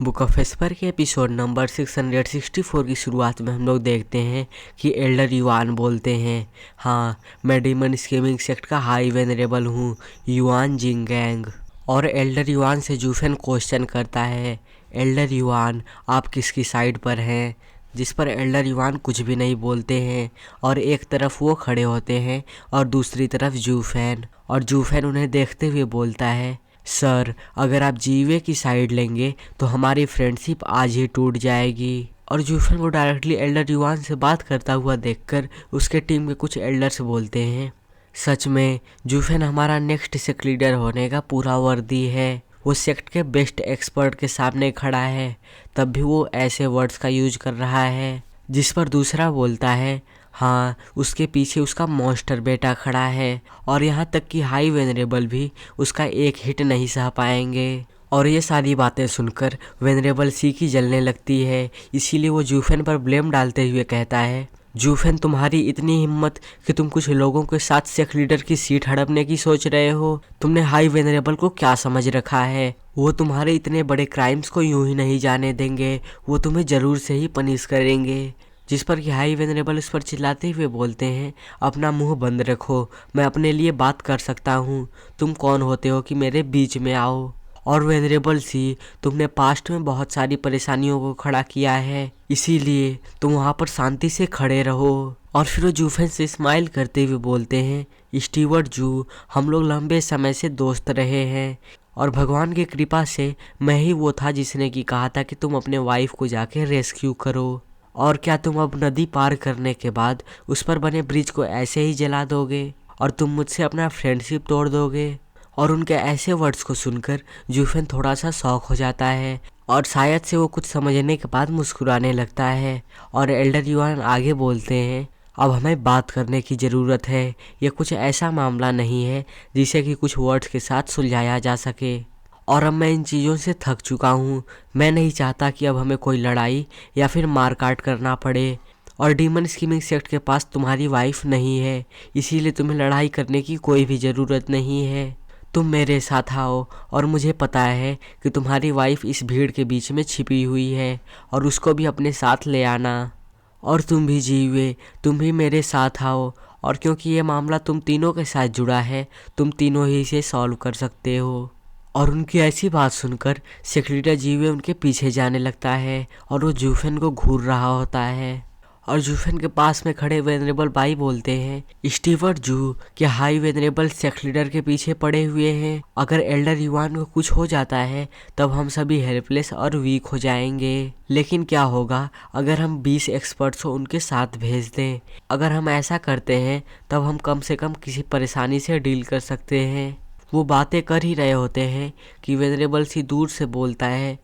Book of Esper के episode number 664 की शुरुआत में हम लोग देखते हैं कि एल्डर युआन बोलते हैं, हाँ मैं डीमन स्कीमिंग सेक्ट का हाई वेनरेबल हूँ, युआन जिंगैंग। और एल्डर युआन से जूफेन क्वेश्चन करता है, एल्डर युआन आप किसकी साइड पर हैं? जिस पर एल्डर युआन कुछ भी नहीं बोलते हैं और एक तरफ वो खड़े होते हैं और दूसरी तरफ जूफेन। और जूफेन उन्हें देखते हुए बोलता है, सर अगर आप जीवे की साइड लेंगे तो हमारी फ्रेंडशिप आज ही टूट जाएगी। और जूफेन को डायरेक्टली एल्डर युआन से बात करता हुआ देखकर उसके टीम के कुछ एल्डर्स बोलते हैं, सच में जूफेन हमारा नेक्स्ट सेक्ट लीडर होने का पूरा वर्दी है। वो सेक्ट के बेस्ट एक्सपर्ट के सामने खड़ा है, तब भी वो ऐसे वर्ड्स का यूज कर रहा है। जिस पर दूसरा बोलता है, हाँ उसके पीछे उसका मॉन्स्टर बेटा खड़ा है और यहाँ तक कि हाई वेनरेबल भी उसका एक हिट नहीं सह पाएंगे। और ये सारी बातें सुनकर वेनरेबल सी की जलने लगती है, इसीलिए वो जूफेन पर ब्लेम डालते हुए कहता है, जूफेन तुम्हारी इतनी हिम्मत कि तुम कुछ लोगों के साथ सेक्ट लीडर की सीट हड़पने की सोच रहे हो। तुमने हाई वेनरेबल को क्या समझ रखा है? वो तुम्हारे इतने बड़े क्राइम्स को यूं ही नहीं जाने देंगे, वो तुम्हें जरूर से ही पनिश करेंगे। जिस पर कि हाई वेनरेबल उस पर चिल्लाते हुए बोलते हैं, अपना मुंह बंद रखो, मैं अपने लिए बात कर सकता हूँ, तुम कौन होते हो कि मेरे बीच में आओ। और वेनरेबल सी, तुमने पास्ट में बहुत सारी परेशानियों को खड़ा किया है, इसीलिए तुम वहाँ पर शांति से खड़े रहो। और फिर वो जूफेन से स्माइल करते हुए बोलते हैं, स्टीवर्ट जू, हम लोग लंबे समय से दोस्त रहे हैं और भगवान की कृपा से मैं ही वो था जिसने की कहा था कि तुम अपने वाइफ को जाके रेस्क्यू करो। और क्या तुम अब नदी पार करने के बाद उस पर बने ब्रिज को ऐसे ही जला दोगे और तुम मुझसे अपना फ्रेंडशिप तोड़ दोगे? और उनके ऐसे वर्ड्स को सुनकर जूफेन थोड़ा सा शॉक हो जाता है और शायद से वो कुछ समझने के बाद मुस्कुराने लगता है। और एल्डर युआन आगे बोलते हैं, अब हमें बात करने की ज़रूरत है, ये कुछ ऐसा मामला नहीं है जिसे कि कुछ वर्ड्स के साथ सुलझाया जा सके। और अब मैं इन चीज़ों से थक चुका हूँ, मैं नहीं चाहता कि अब हमें कोई लड़ाई या फिर मारकाट करना पड़े। और डीमन स्कीमिंग सेक्ट के पास तुम्हारी वाइफ नहीं है, इसीलिए तुम्हें लड़ाई करने की कोई भी ज़रूरत नहीं है। तुम मेरे साथ आओ और मुझे पता है कि तुम्हारी वाइफ इस भीड़ के बीच में छिपी हुई है और उसको भी अपने साथ ले आना। और तुम भी जीवे, तुम भी मेरे साथ आओ, और क्योंकि ये मामला तुम तीनों के साथ जुड़ा है, तुम तीनों ही इसे सॉल्व कर सकते हो। और उनकी ऐसी बात सुनकर सेक्ट लीडर जीवे उनके पीछे जाने लगता है और वो जूफेन को घूर रहा होता है। और जूफेन के पास में खड़े वेनरेबल बाई बोलते हैं, स्टीवर्ट जू, क्या हाई वेनरेबल सेक्ट लीडर के पीछे पड़े हुए हैं? अगर एल्डर युआन को कुछ हो जाता है तब हम सभी हेल्पलेस और वीक हो जाएंगे। लेकिन क्या होगा अगर हम 20 एक्सपर्ट्स को उनके साथ भेज दें? अगर हम ऐसा करते हैं तब हम कम से कम किसी परेशानी से डील कर सकते हैं। वो बातें कर ही रहे होते हैं कि वेनरेबल सी दूर से बोलता है,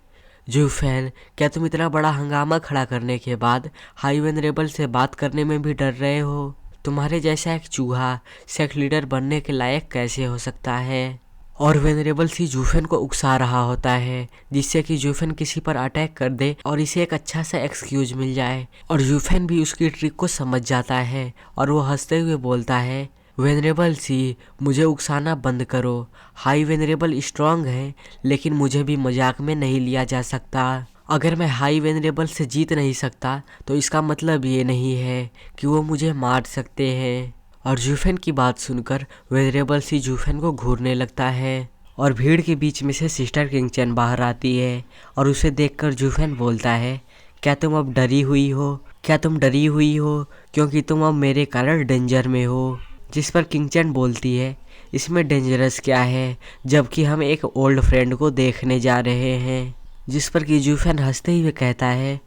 जूफेन, क्या तुम इतना बड़ा हंगामा खड़ा करने के बाद हाई वेनरेबल से बात करने में भी डर रहे हो? तुम्हारे जैसा एक चूहा सेक्ट लीडर बनने के लायक कैसे हो सकता है? और वेनरेबल सी जूफेन को उकसा रहा होता है जिससे कि जूफेन किसी पर अटैक कर दे और इसे एक अच्छा सा एक्सक्यूज मिल जाए। और जूफेन भी उसकी ट्रिक को समझ जाता है और वो हंसते हुए बोलता है, वेनरेबल सी, मुझे उकसाना बंद करो। हाई वेनरेबल स्ट्रांग है, लेकिन मुझे भी मजाक में नहीं लिया जा सकता। अगर मैं हाई वेनरेबल से जीत नहीं सकता तो इसका मतलब ये नहीं है कि वो मुझे मार सकते हैं। और जूफेन की बात सुनकर वेनरेबल सी जूफेन को घूरने लगता है और भीड़ के बीच में से सिस्टर किंगचन बाहर आती है और उसे देखकर जूफेन बोलता है, क्या तुम अब डरी हुई हो? क्या तुम डरी हुई हो क्योंकि तुम अब मेरे कारण डेंजर में हो? जिस पर किंगचन बोलती है, इसमें डेंजरस क्या है जबकि हम एक ओल्ड फ्रेंड को देखने जा रहे हैं। जिस पर कि जूफेन हंसते हुए कहता है,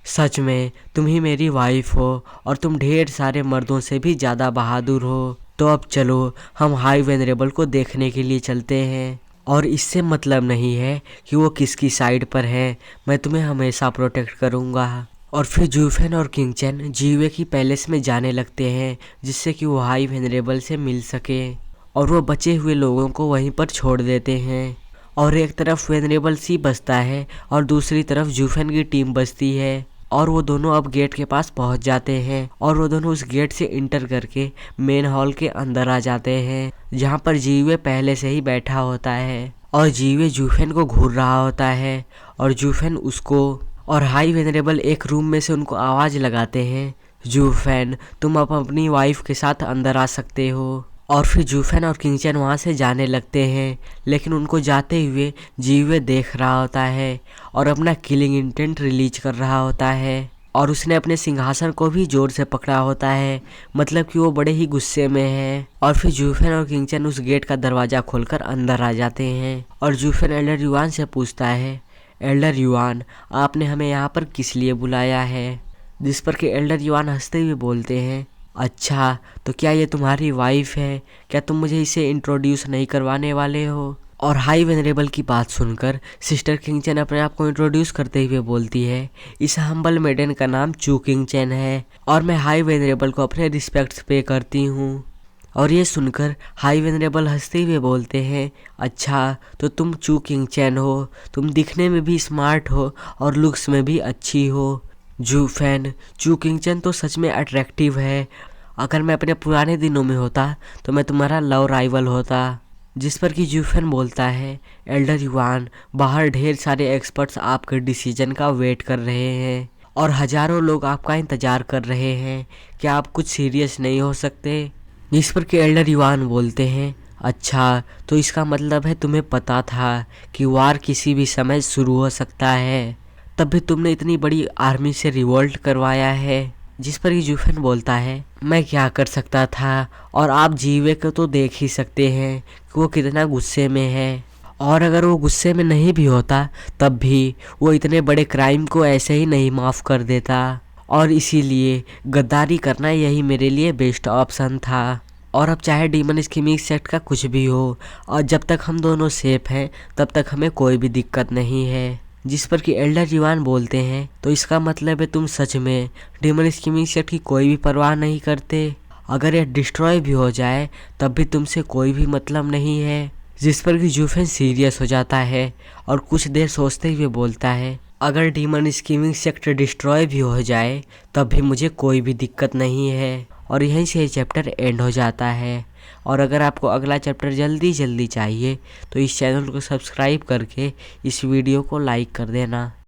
सच में तुम ही मेरी वाइफ हो और तुम ढेर सारे मर्दों से भी ज़्यादा बहादुर हो। तो अब चलो हम हाई वेनरेबल को देखने के लिए चलते हैं। और इससे मतलब नहीं है कि वो किसकी साइड पर है, मैं तुम्हें हमेशा प्रोटेक्ट करूँगा। और फिर जूफेन और किंगचन जीवे की पैलेस में जाने लगते हैं जिससे कि वो हाई वेनरेबल से मिल सके। और वो बचे हुए लोगों को वहीं पर छोड़ देते हैं और एक तरफ वेनरेबल सी बसता है और दूसरी तरफ जूफेन की टीम बसती है। और वो दोनों अब गेट के पास पहुंच जाते हैं और वो दोनों उस गेट से इंटर करके मेन हॉल के अंदर आ जाते हैं जहां पर जीवे पहले से ही बैठा होता है और जीवे जूफेन को घूर रहा होता है। और जूफेन उसको और हाई वेनरेबल एक रूम में से उनको आवाज़ लगाते हैं, जूफेन तुम अब अपनी वाइफ के साथ अंदर आ सकते हो। और फिर जूफेन और किंगचन वहाँ से जाने लगते हैं, लेकिन उनको जाते हुए जीवे देख रहा होता है और अपना किलिंग इंटेंट रिलीज कर रहा होता है। और उसने अपने सिंहासन को भी जोर से पकड़ा होता है, मतलब कि वो बड़े ही गुस्से में है। और फिर जूफेन और किंगचन उस गेट का दरवाज़ा खोलकर अंदर आ जाते हैं और जूफेन एल्डर युआन से पूछता है, एल्डर युआन आपने हमें यहाँ पर किस लिए बुलाया है? जिस पर कि एल्डर युआन हंसते हुए बोलते हैं, अच्छा तो क्या ये तुम्हारी वाइफ है? क्या तुम मुझे इसे इंट्रोड्यूस नहीं करवाने वाले हो? और हाई वेनरेबल की बात सुनकर सिस्टर किंगचन अपने आप को इंट्रोड्यूस करते हुए बोलती है, इस हम्बल मेडन का नाम चू किंगचन है और मैं हाई वेनरेबल को अपने रिस्पेक्ट्स पे करती हूँ। और ये सुनकर हाई वेनरेबल हंसते हुए बोलते हैं, अच्छा तो तुम चू किंगचन हो, तुम दिखने में भी स्मार्ट हो और लुक्स में भी अच्छी हो। जूफेन, चू किंगचन तो सच में अट्रैक्टिव है, अगर मैं अपने पुराने दिनों में होता तो मैं तुम्हारा लव राइवल होता। जिस पर कि जूफेन बोलता है, एल्डर युआन बाहर ढेर सारे एक्सपर्ट्स आपके डिसीजन का वेट कर रहे हैं और हजारों लोग आपका इंतज़ार कर रहे हैं, क्या आप कुछ सीरियस नहीं हो सकते? जिस पर कि एल्डर युआन बोलते हैं, अच्छा तो इसका मतलब है तुम्हें पता था कि वार किसी भी समय शुरू हो सकता है, तब भी तुमने इतनी बड़ी आर्मी से रिवोल्ट करवाया है। जिस पर कि जूफेन बोलता है, मैं क्या कर सकता था, और आप जीवे को तो देख ही सकते हैं कि वो कितना गुस्से में है, और अगर वो गुस्से में नहीं भी होता तब भी वो इतने बड़े क्राइम को ऐसे ही नहीं माफ़ कर देता, और इसीलिए गद्दारी करना यही मेरे लिए बेस्ट ऑप्शन था। और अब चाहे डीमन स्कीमिंग सेक्ट का कुछ भी हो, और जब तक हम दोनों सेफ हैं तब तक हमें कोई भी दिक्कत नहीं है। जिस पर कि एल्डर युआन बोलते हैं, तो इसका मतलब है तुम सच में डीमन स्कीमिंग सेक्ट की कोई भी परवाह नहीं करते, अगर यह डिस्ट्रॉय भी हो जाए तब भी तुमसे कोई भी मतलब नहीं है। जिस पर कि जूफेन सीरियस हो जाता है और कुछ देर सोचते हुए बोलता है, अगर डीमन स्कीमिंग सेक्ट डिस्ट्रॉय भी हो जाए तब भी मुझे कोई भी दिक्कत नहीं है। और यहीं से ये चैप्टर एंड हो जाता है। और अगर आपको अगला चैप्टर जल्दी जल्दी चाहिए तो इस चैनल को सब्सक्राइब करके इस वीडियो को लाइक कर देना।